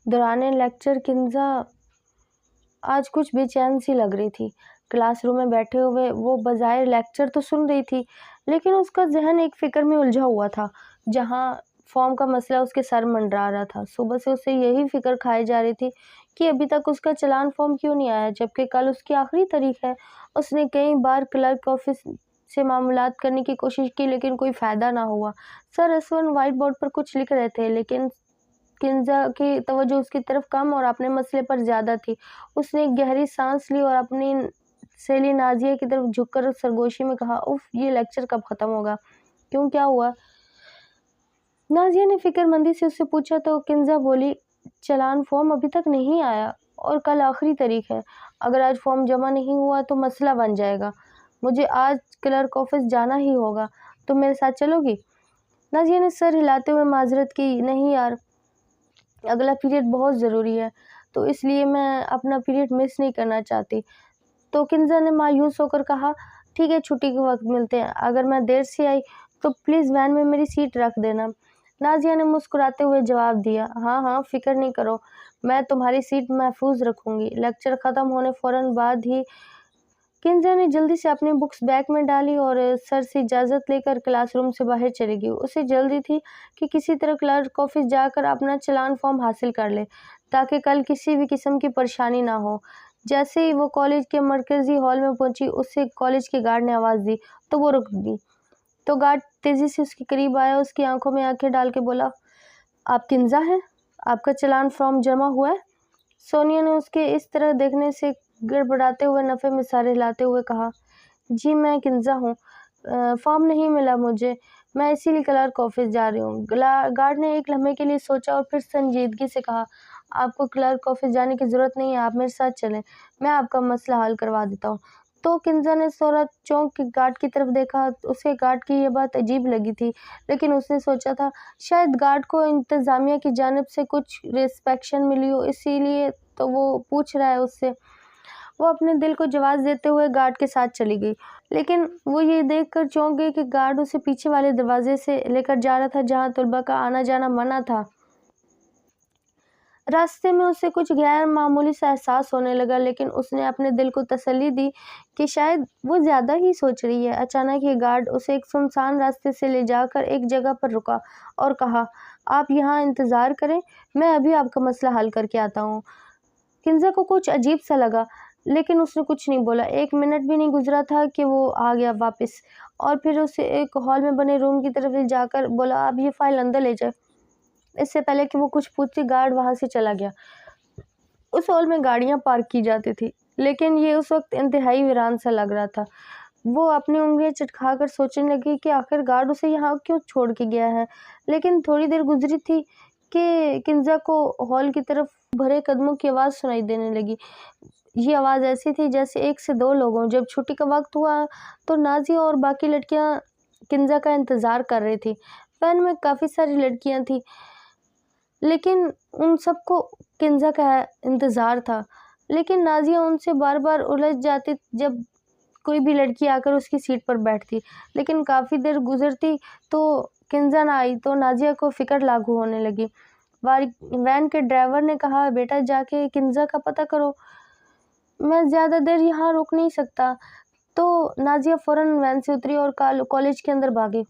دوران لیکچر کنزا آج کچھ بے چین سی لگ رہی تھی۔ کلاس روم میں بیٹھے ہوئے وہ بظاہر لیکچر تو سن رہی تھی، لیکن اس کا ذہن ایک فکر میں الجھا ہوا تھا جہاں فارم کا مسئلہ اس کے سر منڈرا رہا تھا۔ صبح سے اسے یہی فکر کھائی جا رہی تھی کہ ابھی تک اس کا چلان فارم کیوں نہیں آیا، جبکہ کل اس کی آخری تاریخ ہے۔ اس نے کئی بار کلرک آفس سے معاملات کرنے کی کوشش کی، لیکن کوئی فائدہ نہ ہوا۔ سر اسون وائٹ بورڈ پر کچھ لکھ رہے تھے، لیکن کنزا کی توجہ اس کی طرف کم اور اپنے مسئلے پر زیادہ تھی۔ اس نے ایک گہری سانس لی اور اپنی سہیلی نازیہ کی طرف جھک کر سرگوشی میں کہا، اف، یہ لیکچر کب ختم ہوگا؟ کیوں، کیا ہوا؟ نازیہ نے فکر مندی سے اس سے پوچھا تو کنزا بولی، چلان فارم ابھی تک نہیں آیا اور کل آخری تاریخ ہے۔ اگر آج فارم جمع نہیں ہوا تو مسئلہ بن جائے گا۔ مجھے آج کلرک آفس جانا ہی ہوگا۔ تم میرے ساتھ چلو گی؟ نازیہ نے سر ہلاتے ہوئے معذرت کی، نہیں یار، اگلا پیریڈ بہت ضروری ہے، تو اس لیے میں اپنا پیریڈ مس نہیں کرنا چاہتی۔ تو کنزا نے مایوس ہو کر کہا، ٹھیک ہے، چھٹی کے وقت ملتے ہیں۔ اگر میں دیر سے آئی تو پلیز وین میں میری سیٹ رکھ دینا۔ نازیہ نے مسکراتے ہوئے جواب دیا، ہاں ہاں، فکر نہیں کرو، میں تمہاری سیٹ محفوظ رکھوں گی۔ لیکچر ختم ہونے فوراً بعد ہی کنزا نے جلدی سے اپنی بکس بیگ میں ڈالی اور سر سے اجازت لے کر کلاس روم سے باہر چلی گئی۔ اسے جلدی تھی کہ کسی طرح کلرک آفس جا کر اپنا چلان فارم حاصل کر لے تاکہ کل کسی بھی قسم کی پریشانی نہ ہو۔ جیسے ہی وہ کالج کے مرکزی ہال میں پہنچی، اسے کالج کے گارڈ نے آواز دی تو وہ رک گئی۔ تو گارڈ تیزی سے اس کے قریب آیا، اس کی آنکھوں میں آنکھیں ڈال کے بولا، آپ کنزا ہیں؟ آپ کا چلان فارم جمع ہوا ہے؟ سونیا نے اس کے اس طرح دیکھنے سے گڑبڑاتے ہوئے نفے میں سر ہلاتے ہوئے کہا، جی میں کنزا ہوں، فارم نہیں ملا مجھے، میں اسی لیے کلرک آفس جا رہی ہوں۔ گارڈ نے ایک لمحے کے لیے سوچا اور پھر سنجیدگی سے کہا، آپ کو کلرک آفس جانے کی ضرورت نہیں ہے، آپ میرے ساتھ چلیں، میں آپ کا مسئلہ حل کروا دیتا ہوں۔ تو کنزا نے فوراً چونک کے گارڈ کی طرف دیکھا۔ اسے گارڈ کی یہ بات عجیب لگی تھی، لیکن اس نے سوچا تھا شاید گارڈ کو انتظامیہ کی جانب سے کچھ ریسپیکشن ملی ہو، اسی لیے تو وہ پوچھ رہا ہے اس سے۔ وہ اپنے دل کو جواز دیتے ہوئے گارڈ کے ساتھ چلی گئی، لیکن وہ یہ دیکھ کر چونک گئی کہ گارڈ اسے پیچھے والے دروازے سے لے کر جا رہا تھا جہاں طلباء کا آنا جانا منع تھا۔ راستے میں اسے کچھ غیر معمولی سا احساس ہونے لگا، لیکن اس نے اپنے دل کو تسلی دی کہ شاید وہ زیادہ ہی سوچ رہی ہے۔ اچانک یہ گارڈ اسے ایک سنسان راستے سے لے جا کر ایک جگہ پر رکا اور کہا، آپ یہاں انتظار کریں، میں ابھی آپ کا مسئلہ حل کر کے آتا ہوں۔ کنزا کو کچھ عجیب سا لگا، لیکن اس نے کچھ نہیں بولا۔ 1 منٹ بھی نہیں گزرا تھا کہ وہ آ گیا واپس، اور پھر اسے ایک ہال میں بنے روم کی طرف لے جا کر بولا، آپ یہ فائل اندر لے جائیں۔ اس سے پہلے کہ وہ کچھ پوچھتی، گارڈ وہاں سے چلا گیا۔ اس ہال میں گاڑیاں پارک کی جاتی تھی، لیکن یہ اس وقت انتہائی ویران سا لگ رہا تھا۔ وہ اپنی انگلیاں چٹکھا کر سوچنے لگی کہ آخر گارڈ اسے یہاں کیوں چھوڑ کے گیا ہے۔ لیکن تھوڑی دیر گزری تھی کہ کنزا کو ہال کی طرف بھرے قدموں کی آواز سنائی دینے لگی۔ یہ آواز ایسی تھی جیسے 1 سے 2 لوگ ہوں۔ جب چھٹی کا وقت ہوا تو نازیہ اور باقی لڑکیاں کنزا کا انتظار کر رہی تھی۔ وین میں کافی ساری لڑکیاں تھیں، لیکن ان سب کو کنزا کا انتظار تھا۔ لیکن نازیہ ان سے بار بار الجھ جاتی جب کوئی بھی لڑکی آ کر اس کی سیٹ پر بیٹھتی، لیکن کافی دیر گزرتی تو کنزا نہ آئی تو نازیہ کو فکر لاگو ہونے لگی۔ وین کے ڈرائیور نے کہا، بیٹا جا کے کنزا کا پتہ کرو، میں زیادہ دیر یہاں رک نہیں سکتا۔ تو نازیہ فوراً وین سے اتری اور کالج کے اندر بھاگی۔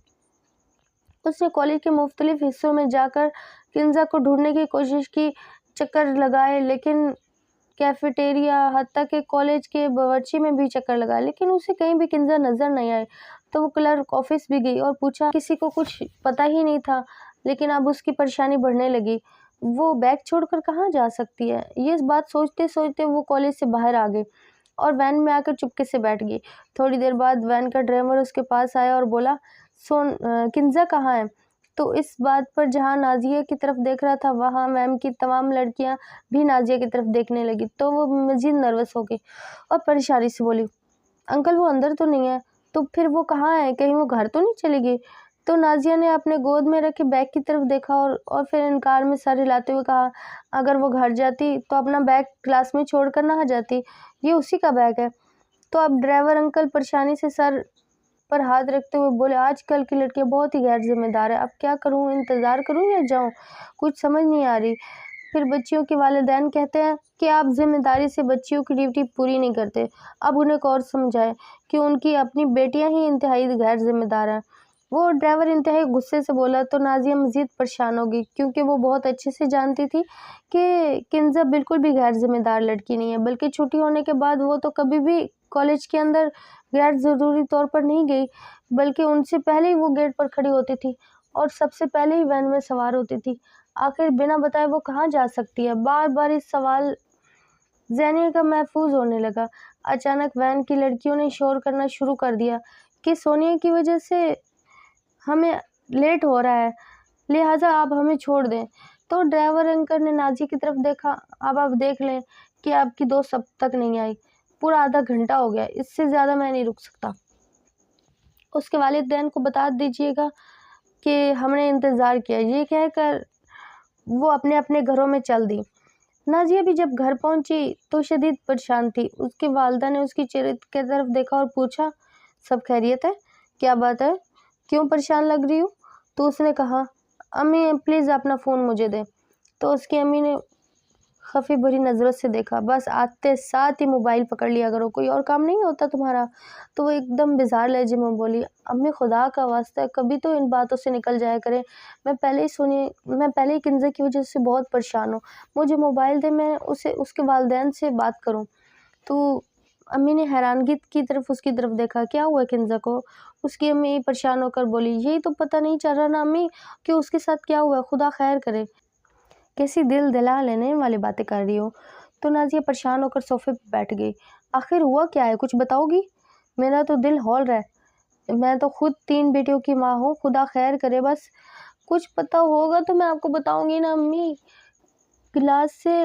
اس نے کالج کے مختلف حصوں میں جا کر کنزا کو ڈھونڈنے کی کوشش کی، چکر لگائے، لیکن کیفیٹیریا، حتیٰ کہ کالج کے باورچی میں بھی چکر لگائے، لیکن اسے کہیں بھی کنزا نظر نہیں آئی۔ تو وہ کلرک آفس بھی گئی اور پوچھا، کسی کو کچھ پتہ ہی نہیں تھا، لیکن اب اس کی پریشانی بڑھنے لگی۔ وہ بیگ چھوڑ کر کہاں جا سکتی ہے؟ یہ بات سوچتے سوچتے وہ کالج سے باہر آ گئی اور وین میں آ کر چپکے سے بیٹھ گئی۔ تھوڑی دیر بعد وین کا ڈرائیور اس کے پاس آیا اور بولا، کنزا کہاں ہے؟ تو اس بات پر جہاں نازیہ کی طرف دیکھ رہا تھا وہاں میم کی تمام لڑکیاں بھی نازیہ کی طرف دیکھنے لگی۔ تو وہ مزید نروس ہو گئی اور پریشانی سے بولی، انکل وہ اندر تو نہیں ہے؟ تو پھر وہ کہاں ہے؟ کہیں وہ گھر تو نہیں چلی گئی؟ تو نازیہ نے اپنے گود میں رکھے بیگ کی طرف دیکھا اور پھر انکار میں سر ہلاتے ہوئے کہا، اگر وہ گھر جاتی تو اپنا بیگ کلاس میں چھوڑ کر نہ جاتی، یہ اسی کا بیگ ہے۔ تو اب ڈرائیور انکل پریشانی سے سر پر ہاتھ رکھتے ہوئے بولے، آج کل کی لڑکیاں بہت ہی غیر ذمہ دار ہیں، اب کیا کروں، انتظار کروں یا جاؤں، کچھ سمجھ نہیں آ رہی۔ پھر بچیوں کے والدین کہتے ہیں کہ آپ ذمہ داری سے بچیوں کی ڈیوٹی پوری نہیں کرتے، اب انہیں کو اور سمجھائیں کہ ان کی اپنی بیٹیاں ہی انتہائی غیر ذمہ دار ہیں۔ وہ ڈرائیور انتہائی غصے سے بولا تو نازیہ مزید پریشان ہوگی، کیونکہ وہ بہت اچھے سے جانتی تھی کہ کنزا بالکل بھی غیر ذمہ دار لڑکی نہیں ہے، بلکہ چھٹی ہونے کے بعد وہ تو کبھی بھی کالج کے اندر غیر ضروری طور پر نہیں گئی، بلکہ ان سے پہلے ہی وہ گیٹ پر کھڑی ہوتی تھی اور سب سے پہلے ہی وین میں سوار ہوتی تھی۔ آخر بنا بتائے وہ کہاں جا سکتی ہے؟ بار بار اس سوال ذہنیہ کا محفوظ ہونے لگا۔ اچانک وین کی لڑکیوں نے شور کرنا شروع کر دیا کہ سونیا کی وجہ سے ہمیں لیٹ ہو رہا ہے، لہٰذا آپ ہمیں چھوڑ دیں۔ تو ڈرائیور انکل نے نازیہ کی طرف دیکھا، اب آپ دیکھ لیں کہ آپ کی دوست اب تک نہیں آئی، پورا آدھا گھنٹہ ہو گیا، اس سے زیادہ میں نہیں رک سکتا، اس کے والدین کو بتا دیجیے گا کہ ہم نے انتظار کیا۔ یہ کہہ کر وہ اپنے اپنے گھروں میں چل دی۔ نازیہ بھی جب گھر پہنچی تو شدید پریشان تھی۔ اس کی والدہ نے اس کی چہرے کی طرف دیکھا اور پوچھا، سب خیریت ہے؟ کیا بات ہے؟ کیوں پریشان لگ رہی ہو؟ تو اس نے کہا، امی پلیز اپنا فون مجھے دیں۔ تو اس کی امی نے خفی بھری نظروں سے دیکھا، بس آتے ساتھ ہی موبائل پکڑ لیا کرو، کوئی اور کام نہیں ہوتا تمہارا؟ تو وہ ایک دم بیزار لہجے میں بولی، امی خدا کا واسطہ ہے کبھی تو ان باتوں سے نکل جایا کریں، میں پہلے ہی کنزے کی وجہ سے بہت پریشان ہوں، مجھے موبائل دے، میں اس کے والدین سے بات کروں۔ تو امی نے حیرانگی کی طرف اس کی طرف دیکھا، کیا ہوا کنزا کو؟ اس کی امی پریشان ہو کر بولی، یہی تو پتہ نہیں چل رہا نا امی کہ اس کے ساتھ کیا ہوا، خدا خیر کرے، کیسی دل دلا لینے والی باتیں کر رہی ہو۔ تو نازیہ پریشان ہو کر صوفے پہ بیٹھ گئی۔ آخر ہوا کیا ہے، کچھ بتاؤ گی؟ میرا تو دل ہول رہا ہے، میں تو خود 3 بیٹیوں کی ماں ہوں، خدا خیر کرے، بس کچھ پتہ ہوگا تو میں آپ کو بتاؤں گی نا امی۔ کلاس سے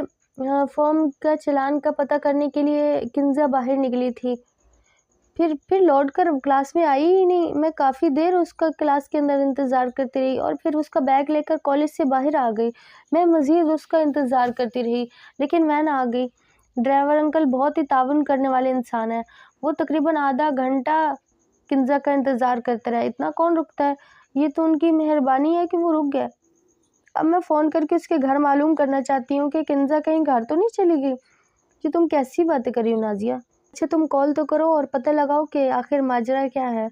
فارم کا چلان کا پتہ کرنے کے لیے کنزا باہر نکلی تھی، پھر لوٹ کر کلاس میں آئی ہی نہیں، میں کافی دیر اس کا کلاس کے اندر انتظار کرتی رہی اور پھر اس کا بیگ لے کر کالج سے باہر آ گئی۔ میں مزید اس کا انتظار کرتی رہی لیکن وین آ گئی۔ ڈرائیور انکل بہت ہی تعاون کرنے والے انسان ہیں، وہ تقریباً آدھا گھنٹہ کنزا کا انتظار کرتے رہے، اتنا کون رکتا ہے، یہ تو ان کی مہربانی ہے کہ وہ رک گئے۔ اب میں فون کر کے اس کے گھر معلوم کرنا چاہتی ہوں کہ کنزا کہیں گھر تو نہیں چلی گئی۔ یہ تم کیسی باتیں کر رہی ہو نازیہ؟ اچھا تم کال تو کرو اور پتہ لگاؤ کہ آخر ماجرا کیا ہے۔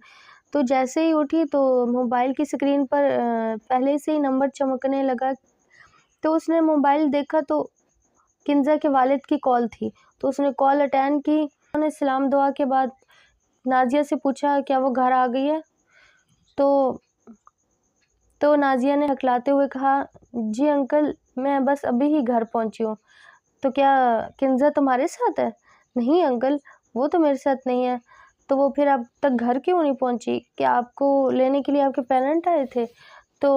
تو جیسے ہی اٹھی تو موبائل کی اسکرین پر پہلے سے ہی نمبر چمکنے لگا، تو اس نے موبائل دیکھا تو کنزا کے والد کی کال تھی، تو اس نے کال اٹینڈ کی۔ انہوں نے سلام دعا کے بعد نازیہ سے پوچھا، کیا وہ گھر آ گئی ہے؟ تو نازیہ نے ہکلاتے ہوئے کہا، جی انکل میں بس ابھی ہی گھر پہنچی ہوں۔ تو کیا کنزا تمہارے ساتھ ہے؟ نہیں انکل، وہ تو میرے ساتھ نہیں ہے۔ تو وہ پھر اب تک گھر کیوں نہیں پہنچی؟ کیا آپ کو لینے کے لیے آپ کے پیرنٹ آئے تھے؟ تو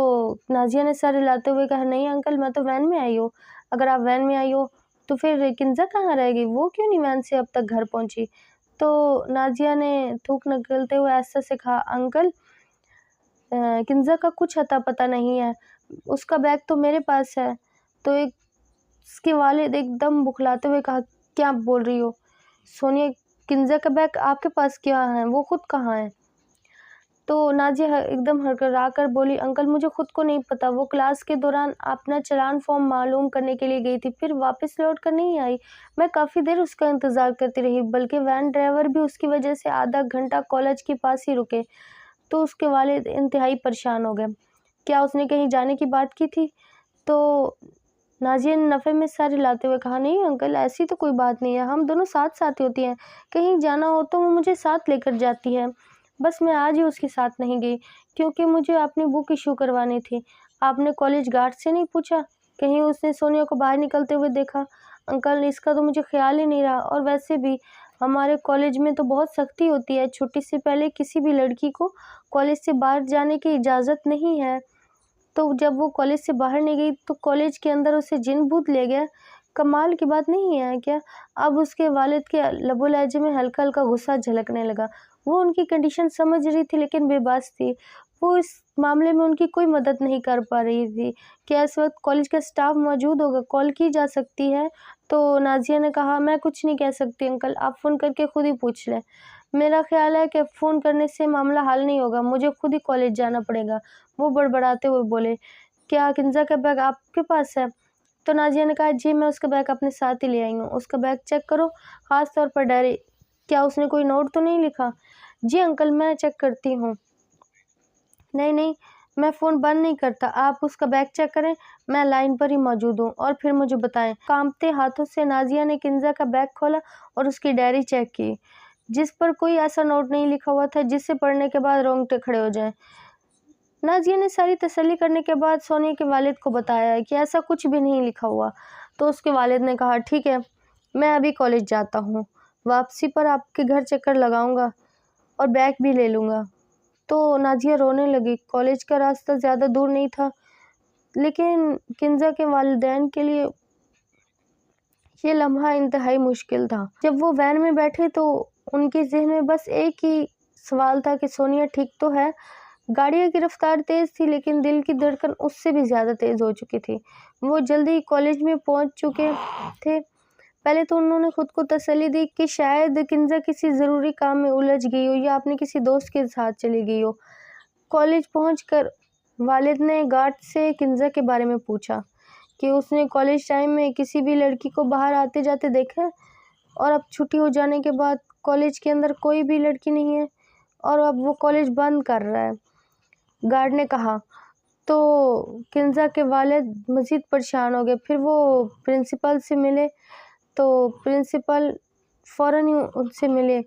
نازیہ نے سر ہلاتے ہوئے کہا، نہیں انکل میں تو وین میں آئی ہوں۔ اگر آپ وین میں آئی ہو تو پھر کنزا کہاں رہ گئی، وہ کیوں نہیں وین سے اب تک گھر پہنچی؟ تو نازیہ نے تھوک نکلتے ہوئے ایسا سے کہا، انکل کنزا کا کچھ اتا پتہ نہیں ہے، اس کا بیگ تو میرے پاس ہے۔ تو اس کے والد ایک دم بکھلاتے ہوئے کہا، کیا بول رہی ہو سونیا، کنزا کا بیگ آپ کے پاس کیا ہے، وہ خود کہاں ہے؟ تو نازیہ ایک دم ہڑبڑا کر بولی، انکل مجھے خود کو نہیں پتا، وہ کلاس کے دوران اپنا چلان فارم معلوم کرنے کے لیے گئی تھی، پھر واپس لوٹ کر نہیں آئی، میں کافی دیر اس کا انتظار کرتی رہی، بلکہ وین ڈرائیور بھی اس کی وجہ سے آدھا گھنٹہ کالج کے پاس ہی رکے۔ تو اس کے والد انتہائی پریشان ہو گئے، کیا اس نے کہیں جانے کی بات کی تھی؟ تو نازیہ نے نفے میں سر ہلاتے ہوئے کہا، نہیں انکل ایسی تو کوئی بات نہیں ہے، ہم دونوں ساتھ ہوتی ہیں، کہیں جانا ہو تو وہ مجھے ساتھ لے کر جاتی ہے، بس میں آج ہی اس کے ساتھ نہیں گئی کیونکہ مجھے اپنی بک ایشو کروانی تھی۔ آپ نے کالج گارڈ سے نہیں پوچھا کہیں اس نے سونیا کو باہر نکلتے ہوئے دیکھا؟ انکل اس کا تو مجھے خیال ہی نہیں رہا، اور ویسے بھی ہمارے کالج میں تو بہت سختی ہوتی ہے، چھٹی سے پہلے کسی بھی لڑکی کو کالج سے باہر جانے کی اجازت نہیں ہے۔ تو جب وہ کالج سے باہر نہیں گئی تو کالج کے اندر اسے جن بھوت لے گیا، کمال کی بات نہیں ہے کیا؟ اب اس کے والد کے لب و لہجے میں ہلکا ہلکا غصہ جھلکنے لگا، وہ ان کی کنڈیشن سمجھ رہی تھی لیکن بے باس تھی، وہ اس معاملے میں ان کی کوئی مدد نہیں کر پا رہی تھی۔ کیا اس وقت کالج کا اسٹاف موجود ہوگا، کال کی جا سکتی ہے؟ تو نازیہ نے کہا، میں کچھ نہیں کہہ سکتی انکل، آپ فون کر کے خود ہی پوچھ لیں، میرا خیال ہے کہ فون کرنے سے معاملہ حل نہیں ہوگا، مجھے خود ہی کالج جانا پڑے گا۔ وہ بڑبڑاتے ہوئے بولے، کیا کنزا کا بیگ آپ کے پاس ہے؟ تو نازیہ نے کہا جی میں اس کا بیگ اپنے ساتھ ہی لے آئی ہوں، اس کا بیگ چیک کرو، خاص طور پر ڈائری، کیا اس نے کوئی نوٹ تو نہیں لکھا؟ جی انکل میں چیک کرتی ہوں۔ نہیں نہیں، میں فون بند نہیں کرتا، آپ اس کا بیگ چیک کریں، میں لائن پر ہی موجود ہوں، اور پھر مجھے بتائیں۔ کانپتے ہاتھوں سے نازیہ نے کنزا کا بیگ کھولا اور اس کی ڈائری چیک کی، جس پر کوئی ایسا نوٹ نہیں لکھا ہوا تھا جسے پڑھنے کے بعد رونگٹے کھڑے ہو جائیں۔ نازیہ نے ساری تسلی کرنے کے بعد سونیا کے والد کو بتایا کہ ایسا کچھ بھی نہیں لکھا ہوا، تو اس کے والد نے کہا ٹھیک ہے، میں ابھی کالج جاتا ہوں، واپسی پر آپ کے گھر چکر لگاؤں گا اور بیگ بھی لے لوں گا۔ تو نازیہ رونے لگی۔ کالج کا راستہ زیادہ دور نہیں تھا، لیکن کنزا کے والدین کے لیے یہ لمحہ انتہائی مشکل تھا۔ جب وہ وین میں بیٹھے تو ان کے ذہن میں بس ایک ہی سوال تھا کہ سونیا ٹھیک تو ہے؟ گاڑی کی رفتار تیز تھی، لیکن دل کی دھڑکن اس سے بھی زیادہ تیز ہو چکی تھی۔ وہ جلدی کالج میں پہنچ چکے تھے۔ پہلے تو انہوں نے خود کو تسلی دی کہ شاید کنزا کسی ضروری کام میں الجھ گئی ہو یا اپنے کسی دوست کے ساتھ چلی گئی ہو۔ کالج پہنچ کر والد نے گارڈ سے کنزا کے بارے میں پوچھا کہ اس نے کالج ٹائم میں کسی بھی لڑکی کو باہر آتے جاتے دیکھا ہے، اور اب چھٹی ہو جانے کے بعد کالج کے اندر کوئی بھی لڑکی نہیں ہے، اور اب وہ کالج بند کر رہا ہے۔ گارڈ نے کہا تو کنزا کے والد مزید پریشان ہو گئے۔ پھر وہ پرنسپل سے ملے تو پرنسپل فوراً ہی ان سے ملے۔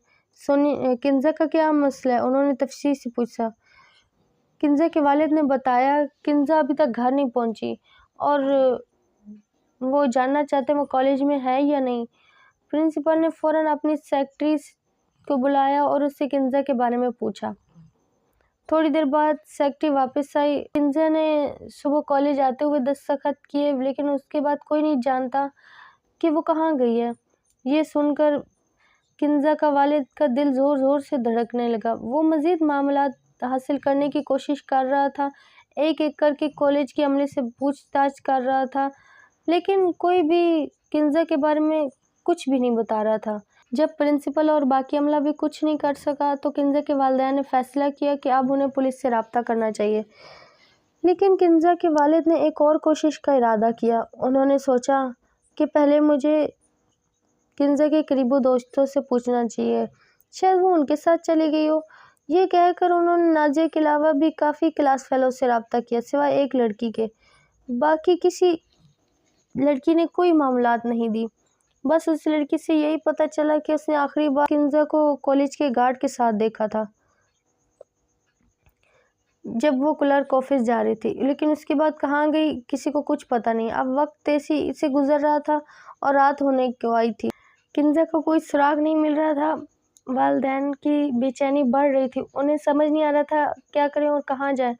کنزا کا کیا مسئلہ ہے؟ انہوں نے تفصیل سے پوچھا۔ کنزا کے والد نے بتایا کنزا ابھی تک گھر نہیں پہنچی اور وہ جاننا چاہتے ہیں وہ کالج میں ہے یا نہیں۔ پرنسپل نے فوراً اپنی سیکرٹری کو بلایا اور اس سے کنزا کے بارے میں پوچھا۔ تھوڑی دیر بعد سیکرٹری واپس آئی۔ کنزا نے صبح کالج آتے ہوئے دستخط کیے، لیکن اس کے بعد کوئی نہیں جانتا کہ وہ کہاں گئی ہے۔ یہ سن کر کنزا کا والد کا دل زور زور سے دھڑکنے لگا۔ وہ مزید معلومات حاصل کرنے کی کوشش کر رہا تھا، ایک ایک کر کے کالج کے عملے سے پوچھ تاچھ کر رہا تھا، لیکن کوئی بھی کنزا کے بارے میں کچھ بھی نہیں بتا رہا تھا۔ جب پرنسپل اور باقی عملہ بھی کچھ نہیں کر سکا تو کنزا کے والدین نے فیصلہ کیا کہ اب انہیں پولیس سے رابطہ کرنا چاہیے۔ لیکن کنزا کے والد نے ایک اور کوشش کا ارادہ کیا۔ انہوں نے سوچا کہ پہلے مجھے کنزا کے قریبی دوستوں سے پوچھنا چاہیے، شاید وہ ان کے ساتھ چلی گئی ہو۔ یہ کہہ کر انہوں نے نازیہ کے علاوہ بھی کافی کلاس فیلو سے رابطہ کیا، سوائے ایک لڑکی کے۔ باقی کسی لڑکی نے کوئی معلومات نہیں دی۔ بس اس لڑکی سے یہی پتہ چلا کہ اس نے آخری بار کنزا کو کالج کے گارڈ کے ساتھ دیکھا تھا جب وہ کلرک آفس جا رہی تھی، لیکن اس کے بعد کہاں گئی کسی کو کچھ پتہ نہیں۔ اب وقت تیزی سے گزر رہا تھا اور رات ہونے کو آئی تھی۔ کنزا کو کوئی سراغ نہیں مل رہا تھا۔ والدین کی بے چینی بڑھ رہی تھی، انہیں سمجھ نہیں آ رہا تھا کیا کریں اور کہاں جائیں۔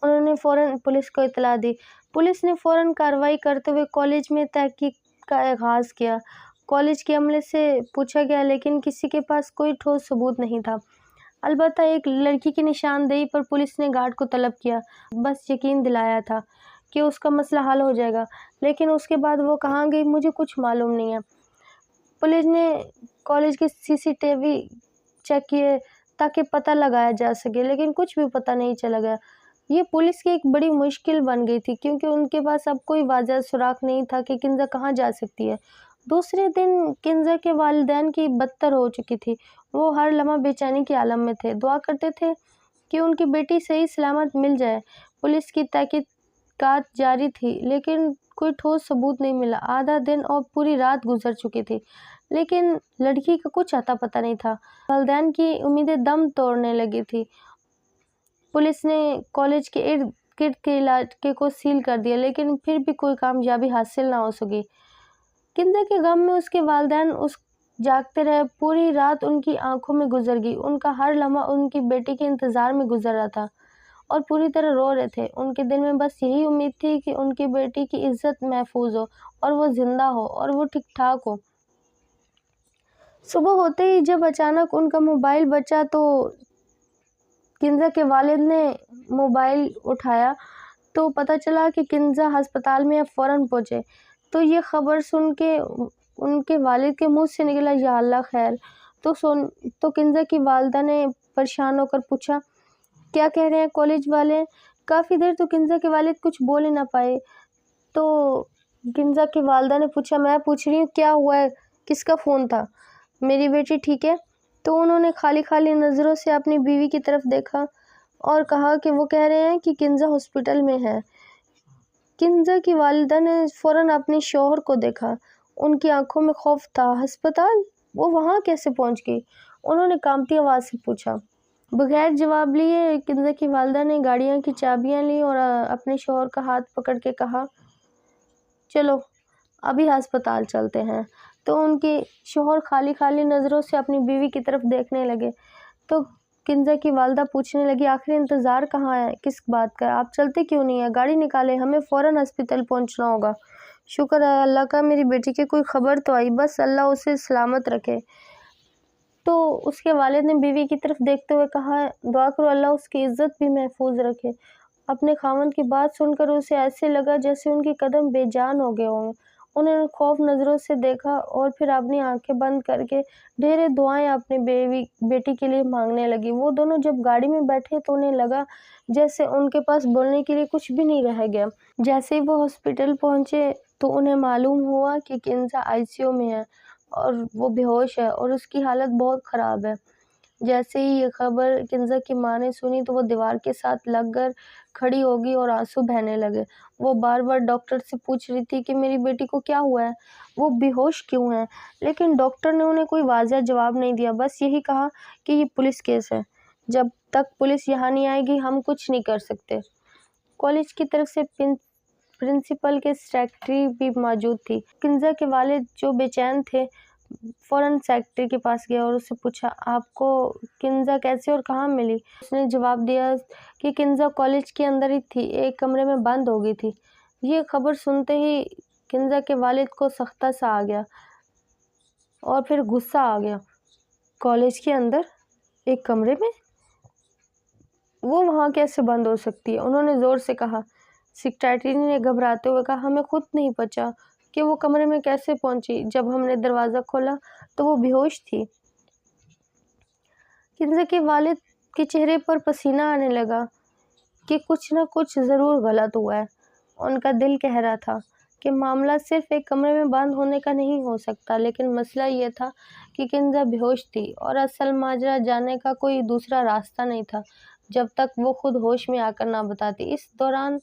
انہوں نے فوراً پولیس کو اطلاع دی۔ پولیس نے فوراً کارروائی کرتے ہوئے کالج میں تحقیق کا آغاز کیا۔ کالج کے عملے سے پوچھا گیا، لیکن کسی کے پاس کوئی ٹھوس ثبوت نہیں تھا۔ البتہ ایک لڑکی کی نشاندہی پر پولیس نے گارڈ کو طلب کیا، بس یقین دلایا تھا کہ اس کا مسئلہ حل ہو جائے گا، لیکن اس کے بعد وہ کہاں گئی مجھے کچھ معلوم نہیں ہے۔ پولیس نے کالج کے سی سی ٹی وی چیک کیے تاکہ پتہ لگایا جا سکے، لیکن کچھ بھی پتہ نہیں چلا گیا۔ یہ پولیس کی ایک بڑی مشکل بن گئی تھی، کیونکہ ان کے پاس اب کوئی واضح سراغ نہیں تھا کہ کنزا کہاں جا سکتی ہے۔ دوسرے دن کنزا کے والدین کی بدتر ہو چکی تھی۔ وہ ہر لمحہ بے چینی کے عالم میں تھے، دعا کرتے تھے کہ ان کی بیٹی صحیح سلامت مل جائے۔ پولیس کی تحقیقات جاری تھی، لیکن کوئی ٹھوس ثبوت نہیں ملا۔ آدھا دن اور پوری رات گزر چکی تھی، لیکن لڑکی کا کچھ اتا پتہ نہیں تھا۔ والدین کی امیدیں دم توڑنے لگی تھی۔ پولیس نے کالج کے ارد گرد کے علاقے کو سیل کر دیا، لیکن پھر بھی کوئی کامیابی حاصل نہ ہو سکی۔ کنزا کے غم میں اس کے والدین جاگتے رہے۔ پوری رات ان کی آنکھوں میں گزر گئی۔ ان کا ہر لمحہ ان کی بیٹی کے انتظار میں گزر رہا تھا اور پوری طرح رو رہے تھے۔ ان کے دل میں بس یہی امید تھی کہ ان کی بیٹی کی عزت محفوظ ہو اور وہ زندہ ہو اور وہ ٹھیک ٹھاک ہو۔ صبح ہوتے ہی جب اچانک ان کا موبائل بجا تو کنزا کے والد نے موبائل اٹھایا تو پتہ چلا کہ کنزا ہسپتال میں ہے۔ فوراً پہنچے تو یہ خبر سن کے ان کے والد کے منہ سے نکلا یا اللہ خیر۔ تو کنزا کی والدہ نے پریشان ہو کر پوچھا کیا کہہ رہے ہیں کالج والے؟ کافی دیر تو کنزا کے والد کچھ بول ہی نہ پائے۔ تو کنزا کی والدہ نے پوچھا۔ میں پوچھ رہی ہوں کیا ہوا ہے، کس کا فون تھا؟ میری بیٹی ٹھیک ہے؟ تو انہوں نے خالی خالی نظروں سے اپنی بیوی کی طرف دیکھا اور کہا کہ وہ کہہ رہے ہیں کہ کنزا ہاسپٹل میں ہے۔ کنزا کی والدہ نے فوراً اپنے شوہر کو دیکھا۔ ان کی آنکھوں میں خوف تھا۔ ہسپتال؟ وہ وہاں کیسے پہنچ گئی؟ انہوں نے کانپتی آواز سے پوچھا۔ بغیر جواب لیے کنزا کی والدہ نے گاڑیاں کی چابیاں لیں اور اپنے شوہر کا ہاتھ پکڑ کے کہا، چلو ابھی ہسپتال چلتے ہیں۔ تو ان کے شوہر خالی خالی نظروں سے اپنی بیوی کی طرف دیکھنے لگے۔ تو کنزا کی والدہ پوچھنے لگی، آخر انتظار کہاں ہے، کس بات کا؟ آپ چلتے کیوں نہیں ہیں؟ گاڑی نکالیں، ہمیں فوراً ہسپتال پہنچنا ہوگا۔ شکر ہے اللہ کا، میری بیٹی کی کوئی خبر تو آئی، بس اللہ اسے سلامت رکھے۔ تو اس کے والد نے بیوی کی طرف دیکھتے ہوئے کہا، دعا کرو اللہ اس کی عزت بھی محفوظ رکھے۔ اپنے خاوند کی بات سن کر اسے ایسے لگا جیسے ان کے قدم بے جان ہو گئے ہوں۔ انہوں نے خوف نظروں سے دیکھا اور پھر اپنی آنکھیں بند کر کے ڈھیریں دعائیں اپنی بیٹی کے لیے مانگنے لگی۔ وہ دونوں جب گاڑی میں بیٹھے تو انہیں لگا جیسے ان کے پاس بولنے کے لیے کچھ بھی نہیں رہ گیا۔ جیسے ہی وہ ہاسپٹل پہنچے تو انہیں معلوم ہوا کہ کنزا ICU میں ہے اور وہ بے ہوش ہے اور اس کی حالت بہت خراب ہے۔ جیسے ہی یہ خبر کنزا کی ماں نے سنی تو وہ دیوار کے ساتھ لگ کر کھڑی ہو گئی اور آنسو بہنے لگے۔ وہ بار بار ڈاکٹر سے پوچھ رہی تھی کہ میری بیٹی کو کیا ہوا ہے، وہ بے ہوش کیوں ہے، لیکن ڈاکٹر نے انہیں کوئی واضح جواب نہیں دیا، بس یہی کہا کہ یہ پولیس کیس ہے، جب تک پولیس یہاں نہیں آئے گی ہم کچھ نہیں کر سکتے۔ کالج کی طرف سے پرنسپل کے سیکرٹری بھی موجود تھی۔ کنزا کے والد جو بے چین تھے فوراً سیکرٹری کے پاس گیا اور اس سے پوچھا، آپ کو کنزا کیسے اور کہاں ملی؟ اس نے جواب دیا کہ کنزا کالج کے اندر ہی تھی، ایک کمرے میں بند ہو گئی تھی۔ یہ خبر سنتے ہی کنزا کے والد کو سختہ سا آ گیا اور پھر غصہ آ گیا۔ کالج کے اندر ایک کمرے میں؟ وہ وہاں کیسے بند ہو سکتی ہے؟ انہوں نے زور سے کہا۔ سیکرٹری نے گھبراتے ہوئے کہا، ہمیں خود نہیں پتا کہ وہ کمرے میں کیسے پہنچی، جب ہم نے دروازہ کھولا تو وہ بے ہوش تھی۔ کنزا کے والد کے چہرے پر پسینہ آنے لگا کہ کچھ نہ کچھ ضرور غلط ہوا ہے۔ ان کا دل کہہ رہا تھا کہ معاملہ صرف ایک کمرے میں بند ہونے کا نہیں ہو سکتا، لیکن مسئلہ یہ تھا کہ کنزا بے ہوش تھی اور اصل ماجرا جاننے کا کوئی دوسرا راستہ نہیں تھا جب تک وہ خود ہوش میں آ کر نہ بتاتی۔ اس دوران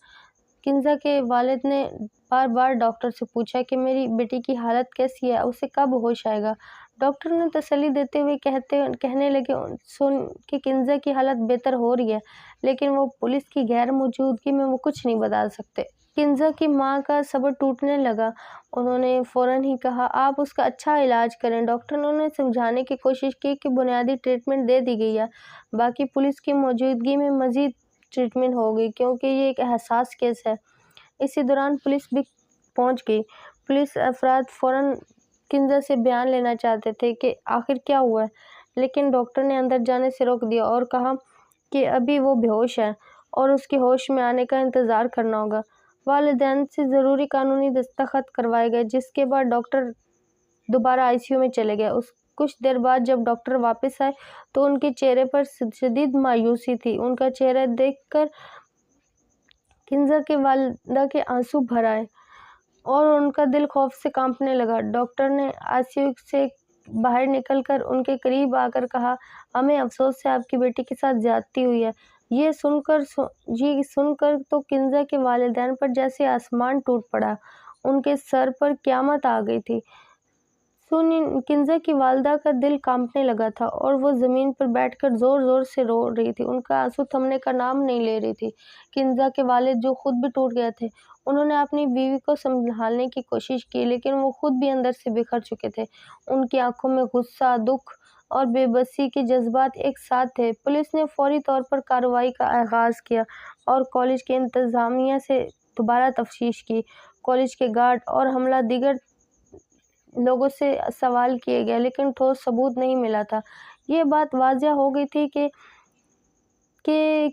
کنزا کے والد نے بار بار ڈاکٹر سے پوچھا کہ میری بیٹی کی حالت کیسی ہے، اسے کب ہوش آئے گا؟ ڈاکٹر نے تسلی دیتے ہوئے کہنے لگے سن کہ کنزا کی حالت بہتر ہو رہی ہے، لیکن وہ پولیس کی غیر موجودگی میں وہ کچھ نہیں بتا سکتے۔ کنزا کی ماں کا صبر ٹوٹنے لگا۔ انہوں نے فوراً ہی کہا، آپ اس کا اچھا علاج کریں۔ ڈاکٹر نے انہیں سمجھانے کی کوشش کی کہ بنیادی ٹریٹمنٹ دے دی گئی ہے، باقی پولیس کی موجودگی میں مزید ٹریٹمنٹ ہوگی کیونکہ یہ ایک حساس کیس ہے۔ اسی دوران پولیس بھی پہنچ گئی۔ پولیس افراد فوراً کنزا سے بیان لینا چاہتے تھے کہ آخر کیا ہوا ہے، لیکن ڈاکٹر نے اندر جانے سے روک دیا اور کہا کہ ابھی وہ بے ہوش ہے اور اس کے ہوش میں آنے کا انتظار کرنا ہوگا۔ والدین سے ضروری قانونی دستخط کروائے گئے، جس کے بعد ڈاکٹر دوبارہ ICU میں چلے گئے۔ کچھ دیر بعد جب ڈاکٹر واپس آئے تو ان کے چہرے پر شدید مایوسی تھی۔ ان کا چہرہ دیکھ کر کنزا کے والدہ کے آنسو بھر آئے اور ان کا دل خوف سے کانپنے لگا۔ ڈاکٹر نے ICU سے باہر نکل کر ان کے قریب آ کر کہا، ہمیں افسوس ہے آپ کی بیٹی کے ساتھ زیادتی ہوئی ہے۔ یہ سن کر تو کنزا کے والدین پر جیسے آسمان ٹوٹ پڑا، ان کے سر پر قیامت آ گئی تھی۔ کنزا کی والدہ کا دل کانپنے لگا تھا اور وہ زمین پر بیٹھ کر زور زور سے رو رہی تھی، ان کا آنسو تھمنے کا نام نہیں لے رہی تھی۔ کنزا کے والد جو خود بھی ٹوٹ گئے تھے، انہوں نے اپنی بیوی کو سنبھالنے کی کوشش کی، لیکن وہ خود بھی اندر سے بکھر چکے تھے۔ ان کی آنکھوں میں غصہ، دکھ اور بے بسی کے جذبات ایک ساتھ تھے۔ پولیس نے فوری طور پر کارروائی کا آغاز کیا اور کالج کے انتظامیہ سے دوبارہ تفتیش کی۔ کالج کے گارڈ اور حاملہ دیگر لوگوں سے سوال کیے گئے، لیکن ٹھوس ثبوت نہیں ملا تھا۔ یہ بات واضح ہو گئی تھی کہ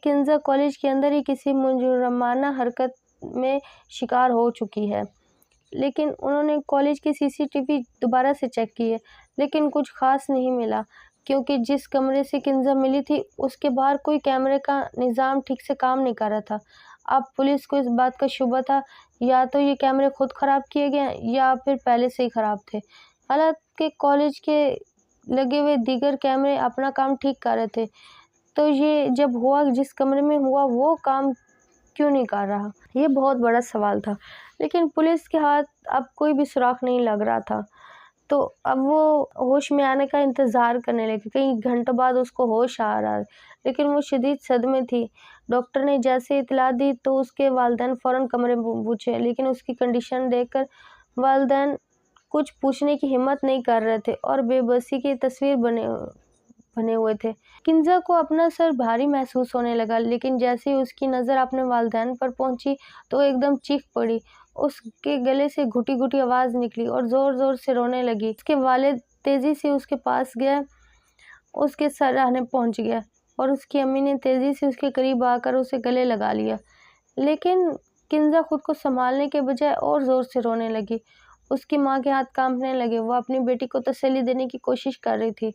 کنزا کالج کے اندر ہی کسی مجرمانہ حرکت میں شکار ہو چکی ہے۔ لیکن انہوں نے کالج کی CCTV دوبارہ سے چیک کیے، لیکن کچھ خاص نہیں ملا، کیونکہ جس کمرے سے کنزا ملی تھی اس کے باہر کوئی کیمرے کا نظام ٹھیک سے کام نہیں کر رہا تھا۔ اب پولیس کو اس بات کا شبہ تھا یا تو یہ کیمرے خود خراب کیے گئے ہیں یا پھر پہلے سے ہی خراب تھے۔ حالانکہ کالج کے لگے ہوئے دیگر کیمرے اپنا کام ٹھیک کر رہے تھے، تو یہ جب ہوا جس کمرے میں ہوا وہ کام کیوں نہیں کر رہا؟ یہ بہت بڑا سوال تھا، لیکن پولیس کے ہاتھ اب کوئی بھی سراغ نہیں لگ رہا تھا۔ تو اب وہ ہوش میں آنے کا انتظار کرنے لگی۔ کئی گھنٹوں بعد اس کو ہوش آ رہا، لیکن وہ شدید صدمے تھی۔ ڈاکٹر نے جیسے اطلاع دی تو اس کے والدین فوراً کمرے میں پہنچے، لیکن اس کی کنڈیشن دیکھ کر والدین کچھ پوچھنے کی ہمت نہیں کر رہے تھے اور بے بسی کی تصویر بنے ہوئے تھے۔ کنزا کو اپنا سر بھاری محسوس ہونے لگا، لیکن جیسے ہی اس کی نظر اپنے والدین پر پہنچی تو ایک دم چیخ پڑی۔ اس کے گلے سے گھٹی گھٹی آواز نکلی اور زور زور سے رونے لگی۔ اس کے والد تیزی سے اس کے پاس گئے، اس کے سراہنے پہنچ گیا اور اس کی امی نے تیزی سے اس کے قریب آ کر اسے گلے لگا لیا، لیکن کنزا خود کو سنبھالنے کے بجائے اور زور سے رونے لگی۔ اس کی ماں کے ہاتھ کانپنے لگے، وہ اپنی بیٹی کو تسلی دینے کی کوشش کر رہی تھی۔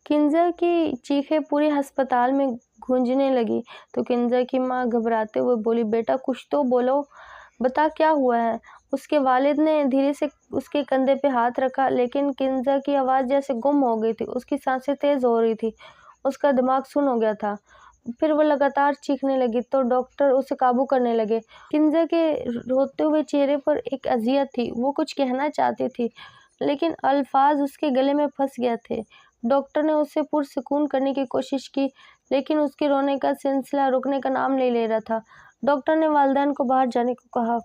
کنزا کی چیخیں پورے ہسپتال میں گونجنے لگی تو کنزا کی ماں گھبراتے ہوئے بولی، بیٹا کچھ تو بولو، بتا کیا ہوا ہے؟ اس کے والد نے دھیرے سے اس کے کندھے پہ ہاتھ رکھا، لیکن کنزا کی آواز جیسے گم ہو گئی تھی۔ اس کی سانسیں تیز ہو رہی تھی، اس کا دماغ سن ہو گیا تھا۔ پھر وہ لگاتار چیخنے لگی تو ڈاکٹر اسے قابو کرنے لگے۔ کنزا کے روتے ہوئے چہرے پر ایک اذیت تھی، وہ کچھ کہنا چاہتی تھی لیکن الفاظ اس کے گلے میں پھنس گئے تھے۔ ڈاکٹر نے اسے پرسکون کرنے کی کوشش کی، لیکن اس کے رونے کا سلسلہ رکنے کا نام نہیں لے رہا تھا۔ ڈاکٹر نے والدین کو باہر جانے کو کہا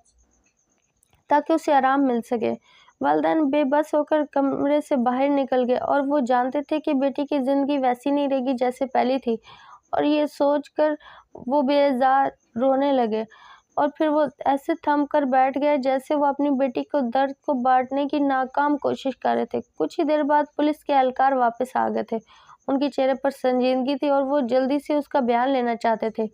تاکہ اسے آرام مل سکے۔ والدین بے بس ہو کر کمرے سے باہر نکل گئے اور وہ جانتے تھے کہ بیٹی کی زندگی ویسی نہیں رہے گی جیسے پہلی تھی، اور یہ سوچ کر وہ بے آزار رونے لگے اور پھر وہ ایسے تھم کر بیٹھ گئے جیسے وہ اپنی بیٹی کو درد کو بانٹنے کی ناکام کوشش کر رہے تھے۔ کچھ ہی دیر بعد پولیس کے اہلکار واپس آ گئے تھے۔ ان کے چہرے پر سنجیدگی تھی اور وہ جلدی سے اس کا بیان لینا چاہتے تھے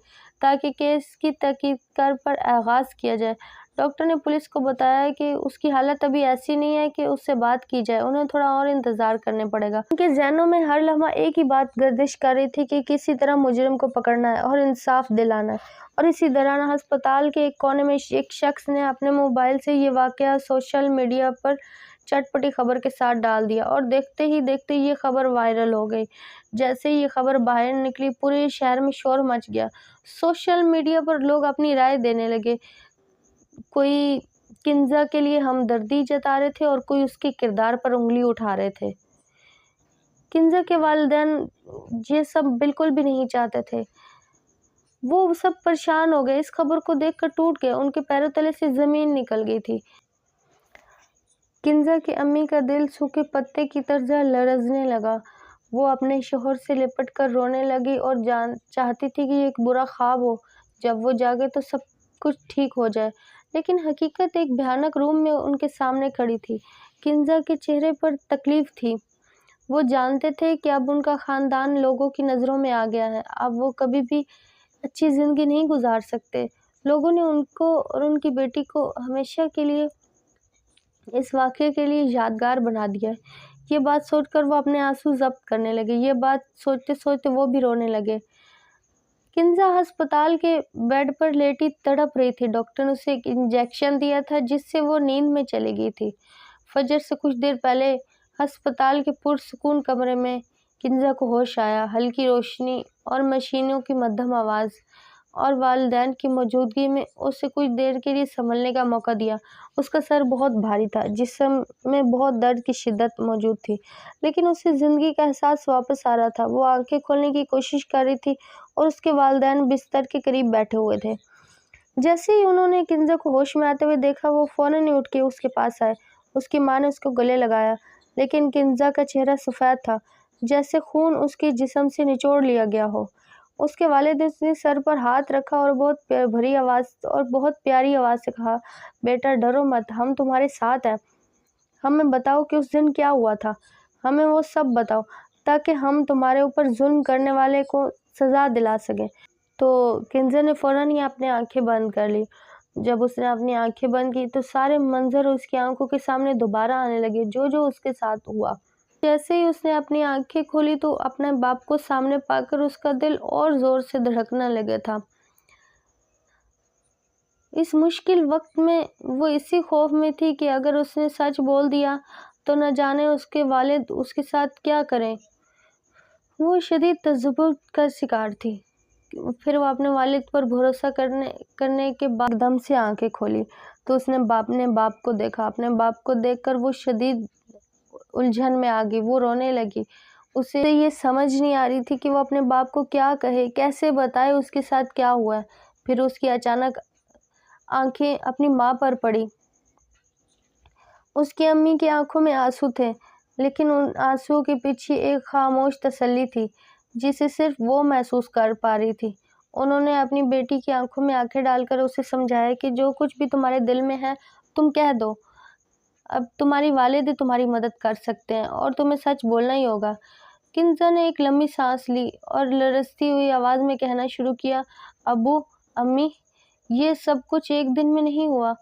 تاکہ کیس کی تحقیق پر آغاز کیا جائے۔ ڈاکٹر نے پولیس کو بتایا کہ اس کی حالت ابھی ایسی نہیں ہے کہ اس سے بات کی جائے، انہیں تھوڑا اور انتظار کرنے پڑے گا۔ ان کے ذہنوں میں ہر لمحہ ایک ہی بات گردش کر رہی تھی کہ کسی طرح مجرم کو پکڑنا ہے اور انصاف دلانا ہے۔ اور اسی دوران ہسپتال کے ایک کونے میں ایک شخص نے اپنے موبائل سے یہ واقعہ سوشل میڈیا پر چٹپٹی خبر کے ساتھ ڈال دیا اور دیکھتے ہی دیکھتے یہ خبر وائرل ہو گئی۔ جیسے ہی یہ خبر باہر نکلی پورے شہر میں شور مچ گیا۔ سوشل میڈیا پر لوگ اپنی رائے دینے لگے، کوئی کنزا کے لیے ہمدردی جتا رہے تھے اور کوئی اس کے کردار پر انگلی اٹھا رہے تھے۔ کنزا کے والدین یہ سب بالکل بھی نہیں چاہتے تھے، وہ سب پریشان ہو گئے، اس خبر کو دیکھ کر ٹوٹ گئے، ان کے پیروں تلے سے زمین نکل گئی تھی۔ کنزا کی امی کا دل سوکھے پتے کی طرح لرزنے لگا، وہ اپنے شوہر سے لپٹ کر رونے لگی اور چاہتی تھی کہ یہ ایک برا خواب ہو، جب وہ جاگے تو سب کچھ ٹھیک ہو جائے، لیکن حقیقت ایک بھیانک روپ میں ان کے سامنے کھڑی تھی۔ کنزا کے چہرے پر تکلیف تھی، وہ جانتے تھے کہ اب ان کا خاندان لوگوں کی نظروں میں آ گیا ہے، اب وہ کبھی بھی اچھی زندگی نہیں گزار سکتے۔ لوگوں نے ان کو اور ان کی بیٹی کو ہمیشہ کے لیے اس واقعے کے لیے یادگار بنا دیا ہے۔ یہ بات سوچ کر وہ اپنے آنسو ضبط کرنے لگے، یہ بات سوچتے سوچتے وہ بھی رونے لگے۔ کنزا ہسپتال کے بیڈ پر لیٹی تڑپ رہی تھی، ڈاکٹر نے اسے ایک انجیکشن دیا تھا جس سے وہ نیند میں چلی گئی تھی۔ فجر سے کچھ دیر پہلے ہسپتال کے پرسکون کمرے میں کنزا کو ہوش آیا، ہلکی روشنی اور مشینوں کی مدھم آواز اور والدین کی موجودگی میں اسے کچھ دیر کے لیے سنبھلنے کا موقع دیا۔ اس کا سر بہت بھاری تھا، جسم میں بہت درد کی شدت موجود تھی، لیکن اسے زندگی کا احساس واپس آ رہا تھا۔ وہ آنکھیں کھولنے کی کوشش کر رہی تھی اور اس کے والدین بستر کے قریب بیٹھے ہوئے تھے۔ جیسے ہی انہوں نے کنزا کو ہوش میں آتے ہوئے دیکھا، وہ فوراً اٹھ کے اس کے پاس آئے۔ اس کی ماں نے اس کو گلے لگایا، لیکن کنزا کا چہرہ سفید تھا، جیسے خون اس کے جسم سے نچوڑ لیا گیا ہو۔ اس کے والد نے سر پر ہاتھ رکھا اور بہت پیاری آواز سے کہا، بیٹا ڈرو مت، ہم تمہارے ساتھ ہیں۔ ہمیں بتاؤ کہ اس دن کیا ہوا تھا، ہمیں وہ سب بتاؤ تاکہ ہم تمہارے اوپر ظلم کرنے والے کو سزا دلا سکیں۔ تو کنزا نے فوراً ہی اپنی آنکھیں بند کر لی۔ جب اس نے اپنی آنکھیں بند کی تو سارے منظر اس کی آنکھوں کے سامنے دوبارہ آنے لگے، جو اس کے ساتھ ہوا۔ جیسے ہی اس نے اپنی آنکھیں کھولی تو اپنے باپ کو سامنے پا کر اس کا دل اور زور سے دھڑکنے لگا تھا۔ اس مشکل وقت میں وہ اسی خوف میں تھی کہ اگر اس نے سچ بول دیا تو نہ جانے اس کے والد اس کے ساتھ کیا کریں۔ وہ شدید تذبذب کا شکار تھی۔ پھر وہ اپنے والد پر بھروسہ کرنے کے بعد ایک دم سے آنکھیں کھولی تو اس نے اپنے باپ کو دیکھا۔ اپنے باپ کو دیکھ کر وہ شدید الجھن میں آ گئی، وہ رونے لگی۔ اسے یہ سمجھ نہیں آ رہی تھی کہ وہ اپنے باپ کو کیا کہے، کیسے بتائے اس کے ساتھ کیا ہوا ہے۔ پھر اس کی اچانک آنکھیں اپنی ماں پر پڑی۔ اس کی امی کی آنکھوں میں آنسو تھے، لیکن ان آنسوؤں کے پیچھے ایک خاموش تسلی تھی جسے صرف وہ محسوس کر پا رہی تھی۔ انہوں نے اپنی بیٹی کی آنکھوں میں آنکھیں ڈال کر اسے سمجھایا کہ جو کچھ بھی تمہارے دل میں ہے تم کہہ دو، اب تمہاری والد تمہاری مدد کر سکتے ہیں اور تمہیں سچ بولنا ہی ہوگا۔ کنزا نے ایک لمبی سانس لی اور لرزتی ہوئی آواز میں کہنا شروع کیا، ابو، امی، یہ سب کچھ ایک دن میں نہیں ہوا،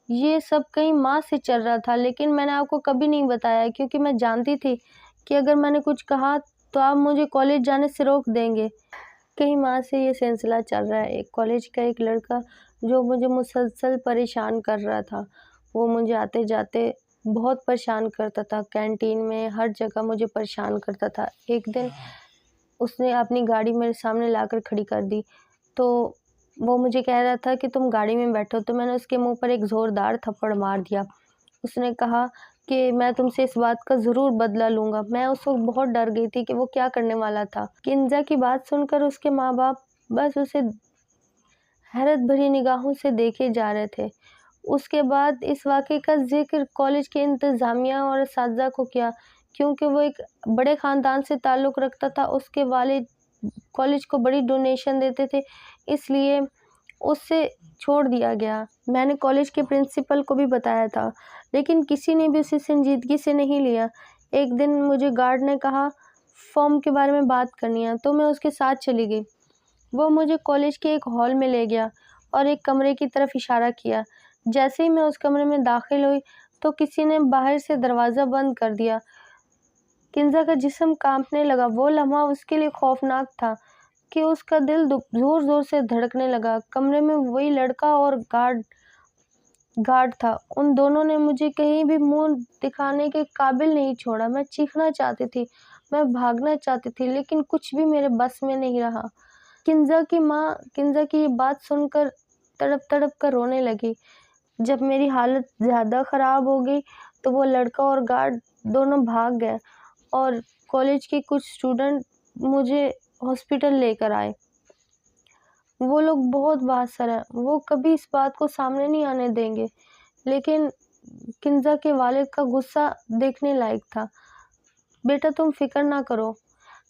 یہ سب کئی ماہ سے چل رہا تھا، لیکن میں نے آپ کو کبھی نہیں بتایا کیونکہ میں جانتی تھی کہ اگر میں نے کچھ کہا تو آپ مجھے کالج جانے سے روک دیں گے۔ کئی ماہ سے یہ سلسلہ چل رہا ہے۔ ایک کالج کا ایک لڑکا جو مجھے مسلسل پریشان کر رہا تھا، وہ مجھے آتے جاتے بہت پریشان کرتا تھا، کینٹین میں ہر جگہ مجھے پریشان کرتا تھا۔ ایک دن اس نے اپنی گاڑی میرے سامنے لا کر کھڑی کر دی تو وہ مجھے کہہ رہا تھا کہ تم گاڑی میں بیٹھو، تو میں نے اس کے منہ پر ایک زوردار تھپڑ مار دیا۔ اس نے کہا کہ میں تم سے اس بات کا ضرور بدلہ لوں گا۔ میں اس وقت بہت ڈر گئی تھی کہ وہ کیا کرنے والا تھا۔ کنزا کی بات سن کر اس کے ماں باپ بس اسے حیرت بھری نگاہوں سے دیکھے جا رہے تھے۔ اس کے بعد اس واقعے کا ذکر کالج کے انتظامیہ اور اساتذہ کو کیا۔ کیونکہ وہ ایک بڑے خاندان سے تعلق رکھتا تھا، اس کے والد کالج کو بڑی ڈونیشن دیتے تھے، اس لیے اس سے چھوڑ دیا گیا۔ میں نے کالج کے پرنسپل کو بھی بتایا تھا، لیکن کسی نے بھی اسے سنجیدگی سے نہیں لیا۔ ایک دن مجھے گارڈ نے کہا فارم کے بارے میں بات کرنی ہے، تو میں اس کے ساتھ چلی گئی۔ وہ مجھے کالج کے ایک ہال میں لے گیا اور ایک کمرے کی طرف اشارہ کیا۔ جیسے ہی میں اس کمرے میں داخل ہوئی تو کسی نے باہر سے دروازہ بند کر دیا۔ کنزا کا جسم کانپنے لگا۔ وہ لمحہ اس کے لیے خوفناک تھا کہ اس کا دل زور زور سے دھڑکنے لگا۔ کمرے میں وہی لڑکا اور گارڈ تھا۔ ان دونوں نے مجھے کہیں بھی منہ دکھانے کے قابل نہیں چھوڑا۔ میں چیخنا چاہتی تھی، میں بھاگنا چاہتی تھی، لیکن کچھ بھی میرے بس میں نہیں رہا۔ کنزا کی ماں کنزا کی یہ بات سن کر تڑپ تڑپ کر رونے لگی۔ جب میری حالت زیادہ خراب ہو گئی تو وہ لڑکا اور گارڈ دونوں بھاگ گئے اور کالج کے کچھ اسٹوڈنٹ مجھے ہاسپٹل لے کر آئے۔ وہ لوگ بہت بااثر ہیں، وہ کبھی اس بات کو سامنے نہیں آنے دیں گے، لیکن کنزا کے والد کا غصہ دیکھنے لائق تھا۔ بیٹا تم فکر نہ کرو،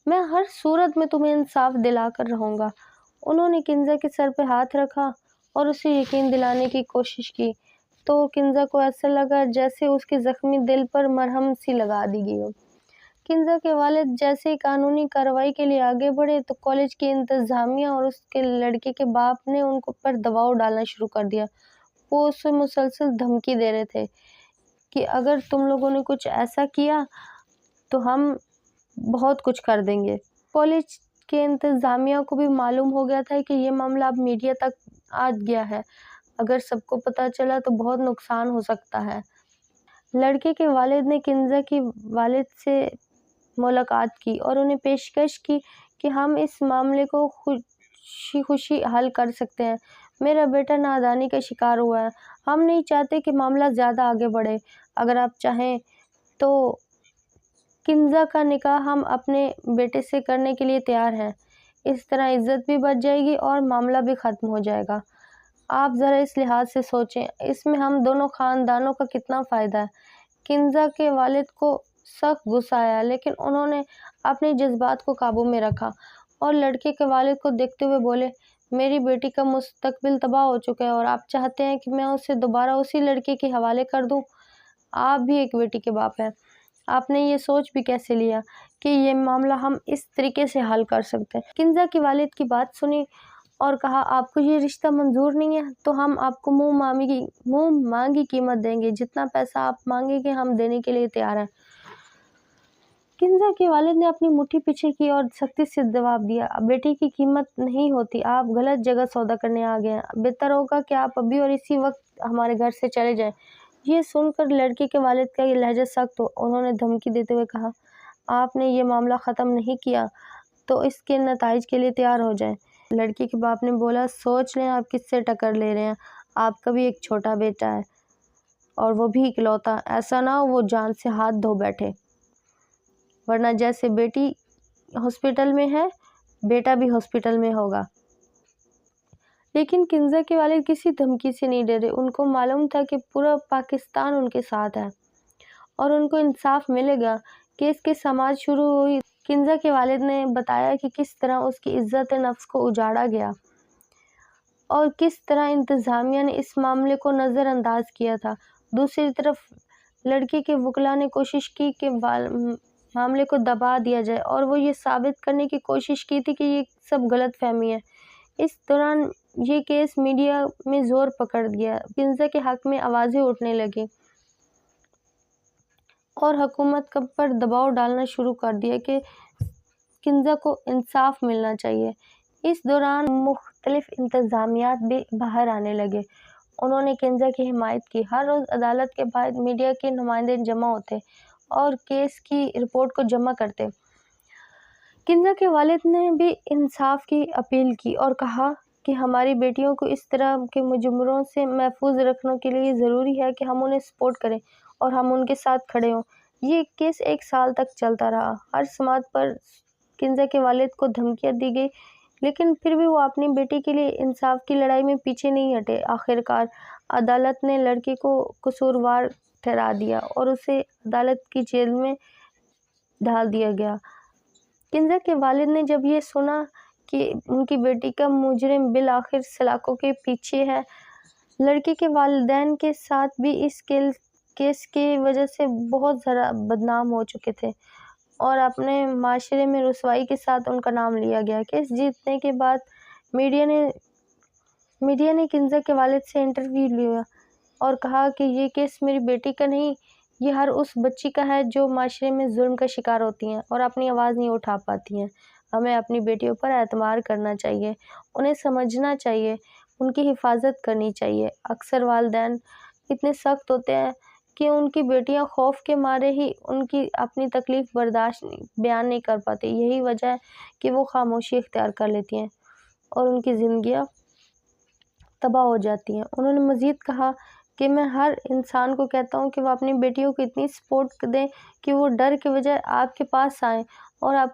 میں ہر صورت میں تمہیں انصاف دلا کر رہوں گا۔ انہوں نے کنزا کے سر پہ ہاتھ رکھا اور اسے یقین دلانے کی کوشش کی تو کنزا کو ایسا لگا جیسے اس کے زخمی دل پر مرہم سی لگا دی گئی ہو۔ کنزا کے والد جیسے ہی قانونی کارروائی کے لیے آگے بڑھے تو کالج کے انتظامیہ اور اس کے لڑکے کے باپ نے ان پر دباؤ ڈالنا شروع کر دیا۔ وہ اسے مسلسل دھمکی دے رہے تھے کہ اگر تم لوگوں نے کچھ ایسا کیا تو ہم بہت کچھ کر دیں گے۔ کالج کے انتظامیہ کو بھی معلوم ہو گیا تھا کہ یہ معاملہ اب میڈیا تک آ گیا ہے، اگر سب کو پتہ چلا تو بہت نقصان ہو سکتا ہے۔ لڑکے کے والد نے کنزا کی والد سے ملاقات کی اور انہیں پیشکش کی کہ ہم اس معاملے کو خوشی خوشی حل کر سکتے ہیں۔ میرا بیٹا نادانی کا شکار ہوا ہے، ہم نہیں چاہتے کہ معاملہ زیادہ آگے بڑھے۔ اگر آپ چاہیں تو کنزا کا نکاح ہم اپنے بیٹے سے کرنے کے لیے تیار ہیں۔ اس طرح عزت بھی بچ جائے گی اور معاملہ بھی ختم ہو جائے گا۔ آپ ذرا اس لحاظ سے سوچیں، اس میں ہم دونوں خاندانوں کا کتنا فائدہ ہے۔ کنزا کے والد کو سخت غصہ آیا، لیکن انہوں نے اپنے جذبات کو قابو میں رکھا اور لڑکے کے والد کو دیکھتے ہوئے بولے، میری بیٹی کا مستقبل تباہ ہو چکا ہے اور آپ چاہتے ہیں کہ میں اسے دوبارہ اسی لڑکے کے حوالے کر دوں؟ آپ بھی ایک بیٹی کے باپ ہیں، آپ نے یہ سوچ بھی کیسے لیا کہ یہ معاملہ ہم اس طریقے سے حل کر سکتے ہیں؟ کنزا کی والد کی بات سنی اور کہا، آپ کو یہ رشتہ منظور نہیں ہے تو ہم آپ کو منہ مانگی قیمت دیں گے، جتنا پیسہ آپ مانگیں گے ہم دینے کے لیے تیار ہیں۔ کنزا کے والد نے اپنی مٹھی پیچھے کی اور سختی سے جواب دیا، بیٹی کی قیمت نہیں ہوتی، آپ غلط جگہ سودا کرنے آ گئے ہیں، بہتر ہوگا کہ آپ ابھی اور اسی وقت ہمارے گھر سے چلے جائیں۔ یہ سن کر لڑکی کے والد کا یہ لہجہ سخت ہو، انہوں نے دھمکی دیتے ہوئے کہا، آپ نے یہ معاملہ ختم نہیں کیا تو اس کے نتائج کے لیے تیار ہو جائیں۔ لڑکی کے باپ نے بولا، سوچ لیں آپ کس سے ٹکر لے رہے ہیں، آپ کا بھی ایک چھوٹا بیٹا ہے اور وہ بھی اکلوتا، ایسا نہ ہو وہ جان سے ہاتھ دھو بیٹھے، ورنہ جیسے بیٹی ہاسپٹل میں ہے بیٹا بھی ہاسپٹل میں ہوگا۔ لیکن کنزا کے والد کسی دھمکی سے نہیں ڈرے، ان کو معلوم تھا کہ پورا پاکستان ان کے ساتھ ہے اور ان کو انصاف ملے گا۔ کیس کی سماعت شروع ہوئی۔ کنزا کے والد نے بتایا کہ کس طرح اس کی عزت نفس کو اجاڑا گیا اور کس طرح انتظامیہ نے اس معاملے کو نظر انداز کیا تھا۔ دوسری طرف لڑکی کے وکلاء نے کوشش کی کہ معاملے کو دبا دیا جائے اور وہ یہ ثابت کرنے کی کوشش کی تھی کہ یہ سب غلط فہمی ہے۔ اس دوران یہ کیس میڈیا میں زور پکڑ گیا، کنزا کے حق میں آوازیں اٹھنے لگیں اور حکومت پر دباؤ ڈالنا شروع کر دیا کہ کنزا کو انصاف ملنا چاہیے۔ اس دوران مختلف انتظامیات بھی باہر آنے لگے، انہوں نے کنزا کی حمایت کی۔ ہر روز عدالت کے باہر میڈیا کے نمائندے جمع ہوتے اور کیس کی رپورٹ کو جمع کرتے۔ کنزا کے والد نے بھی انصاف کی اپیل کی اور کہا کہ ہماری بیٹیوں کو اس طرح کے مجرموں سے محفوظ رکھنے کے لیے ضروری ہے کہ ہم انہیں سپورٹ کریں اور ہم ان کے ساتھ کھڑے ہوں۔ یہ کیس 1 سال تک چلتا رہا۔ ہر سماعت پر کنزا کے والد کو دھمکیاں دی گئی، لیکن پھر بھی وہ اپنی بیٹی کے لیے انصاف کی لڑائی میں پیچھے نہیں ہٹے۔ آخرکار عدالت نے لڑکی کو قصوروار ٹھہرا دیا اور اسے عدالت کی جیل میں ڈال دیا گیا۔ کنزا کے والد نے جب یہ سنا کہ ان کی بیٹی کا مجرم بالآخر سلاخوں کے پیچھے ہے، لڑکی کے والدین کے ساتھ بھی اس کیس کی وجہ سے بہت زیادہ بدنام ہو چکے تھے اور اپنے معاشرے میں رسوائی کے ساتھ ان کا نام لیا گیا۔ کیس جیتنے کے بعد میڈیا نے کنزا کے والد سے انٹرویو لیا اور کہا کہ یہ کیس میری بیٹی کا نہیں، یہ ہر اس بچی کا ہے جو معاشرے میں ظلم کا شکار ہوتی ہیں اور اپنی آواز نہیں اٹھا پاتی ہیں۔ ہمیں اپنی بیٹیوں پر اعتماد کرنا چاہیے، انہیں سمجھنا چاہیے، ان کی حفاظت کرنی چاہیے۔ اکثر والدین اتنے سخت ہوتے ہیں کہ ان کی بیٹیاں خوف کے مارے ہی ان کی اپنی تکلیف بیان نہیں کر پاتی۔ یہی وجہ ہے کہ وہ خاموشی اختیار کر لیتی ہیں اور ان کی زندگیاں تباہ ہو جاتی ہیں۔ انہوں نے مزید کہا کہ میں ہر انسان کو کہتا ہوں کہ وہ اپنی بیٹیوں کو اتنی سپورٹ دیں کہ وہ ڈر کے بجائے آپ کے پاس آئیں اور آپ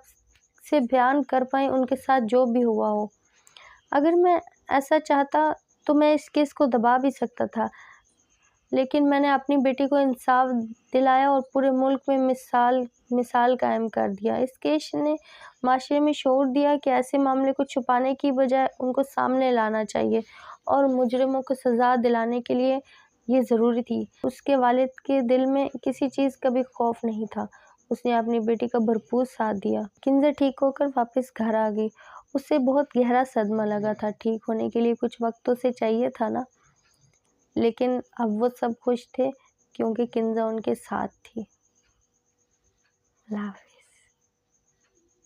سے بیان کر پائیں ان کے ساتھ جو بھی ہوا ہو۔ اگر میں ایسا چاہتا تو میں اس کیس کو دبا بھی سکتا تھا، لیکن میں نے اپنی بیٹی کو انصاف دلایا اور پورے ملک میں مثال قائم کر دیا۔ اس کیس نے معاشرے میں شعور دیا کہ ایسے معاملے کو چھپانے کی بجائے ان کو سامنے لانا چاہیے اور مجرموں کو سزا دلانے کے لیے یہ ضروری تھی۔ اس کے والد کے دل میں کسی چیز کا بھی خوف نہیں تھا، اس نے اپنی بیٹی کا بھرپور ساتھ دیا۔ کنزا ٹھیک ہو کر واپس گھر آ گئی، اسے بہت گہرا صدمہ لگا تھا۔ ٹھیک ہونے کے لیے کچھ وقت تو اسے چاہیے تھا نا، لیکن اب وہ سب خوش تھے کیونکہ کنزا ان کے ساتھ تھی۔ اللہ حافظ۔